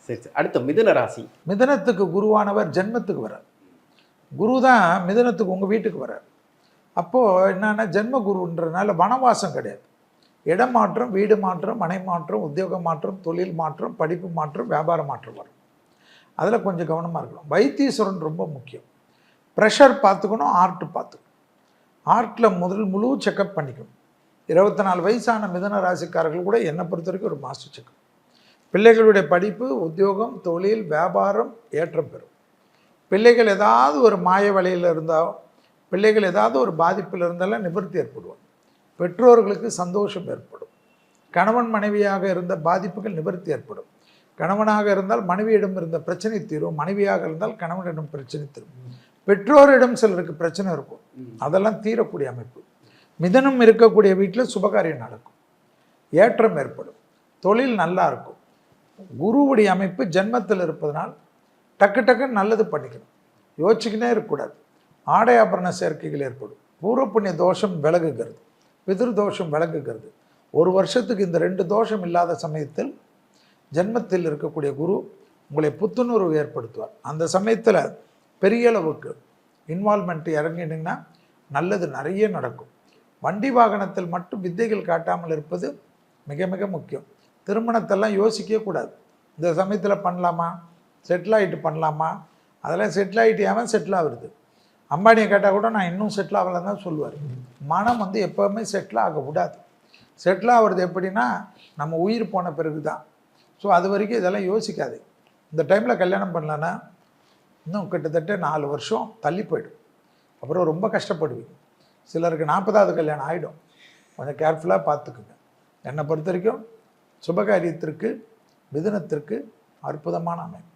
சரி சரி. அடுத்த மிதுன ராசி. மிதனத்துக்கு குருவானவர் ஜென்மத்துக்கு வரார். குரு தான் மிதனத்துக்கு உங்கள் வீட்டுக்கு வரார். அப்போது என்னன்னா ஜென்ம குருன்றதுனால வனவாசம் கிடையாது. இடம் மாற்றம், வீடு மாற்றம், மனை மாற்றம், உத்தியோக மாற்றம், தொழில் மாற்றம், படிப்பு மாற்றம், வியாபார மாற்றம் வரும். அதில் கொஞ்சம் கவனமாக இருக்கணும். வைத்தீஸ்வரன் ரொம்ப முக்கியம். ப்ரெஷர் பார்த்துக்கணும், ஆர்ட் பார்த்துக்கணும். ஆர்ட்டில் முழு செக்கப் பண்ணிக்கணும். 24 வயசான மிதன ராசிக்காரர்கள் கூட என்னை பொறுத்த வரைக்கும் ஒரு மாஸ்டர் செக்கப். பிள்ளைகளுடைய படிப்பு, உத்தியோகம், தொழில், வியாபாரம் ஏற்றம் பெறும். பிள்ளைகள் ஏதாவது ஒரு மாய வலையில் இருந்தால், பிள்ளைகள் ஏதாவது ஒரு பாதிப்பில் இருந்தாலும் நிவர்த்தி ஏற்படுவாங்க. பெற்றோர்களுக்கு சந்தோஷம் ஏற்படும். கணவன் மனைவியாக இருந்த பாதிப்புகள் நிவர்த்தி ஏற்படும். கணவனாக இருந்தால் மனைவியிடம் இருந்த பிரச்சனை தீரும், மனைவியாக இருந்தால் கணவனிடம் பிரச்சனை தீரும். பெற்றோரிடம் சிலருக்கு பிரச்சனை இருக்கும், அதெல்லாம் தீரக்கூடிய அமைப்பு. மிதனம் இருக்கக்கூடிய வீட்டில் சுபகாரியம் நடக்கும், ஏற்றம் ஏற்படும், தொழில் நல்லா இருக்கும். குருவுடைய அமைப்பு ஜென்மத்தில் இருப்பதனால் டக்கு டக்குன்னு நல்லது பண்ணிக்கணும், யோசிச்சுக்கினே இருக்கக்கூடாது. ஆடை ஆபரண சேர்க்கைகள் ஏற்படும். பூர்வ புண்ணிய தோஷம் விலகுகிறது, பிதிரு தோஷம் விலகுகிறது. ஒரு வருஷத்துக்கு இந்த 2 தோஷம் இல்லாத சமயத்தில் ஜென்மத்தில் இருக்கக்கூடிய குரு உங்களை புத்துணர்வு ஏற்படுத்துவார். அந்த சமயத்தில் பெரிய அளவுக்கு இன்வால்மெண்ட் இறங்கினீங்கன்னா நல்லது நிறைய நடக்கும். வண்டி வாகனத்தில் மட்டும் வித்தைகள் காட்டாமல் இருப்பது மிக மிக முக்கியம். திருமணத்தெல்லாம் யோசிக்கவே கூடாது. இந்த சமயத்தில் பண்ணலாமா, செட்டில் ஆகிட்டு பண்ணலாமா, அதெல்லாம் செட்டில் ஆகிட்டு ஏன் செட்டில் ஆகுறது. அம்பானியை கேட்டால் கூட நான் இன்னும் செட்டில் ஆகலைன்னு தான் சொல்லுவார். மனம் எப்போவுமே செட்டில் ஆக விடாது. செட்டில் ஆகிறது எப்படின்னா நம்ம உயிர் போன பிறகு தான். ஸோ அது வரைக்கும் இதெல்லாம் யோசிக்காது. இந்த டைமில் கல்யாணம் பண்ணலன்னா இன்னும் கிட்டத்தட்ட 4 வருஷம் தள்ளி போய்டும். அப்புறம் ரொம்ப கஷ்டப்படுவீங்க. சிலருக்கு 40வது கல்யாணம் ஆகிடும். கொஞ்சம் கேர்ஃபுல்லாக பார்த்துக்குங்க. என்னை பொறுத்த வரைக்கும் சுபகாரியத்திற்கு மிதுனத்திற்கு அற்புதமான அமைப்பு.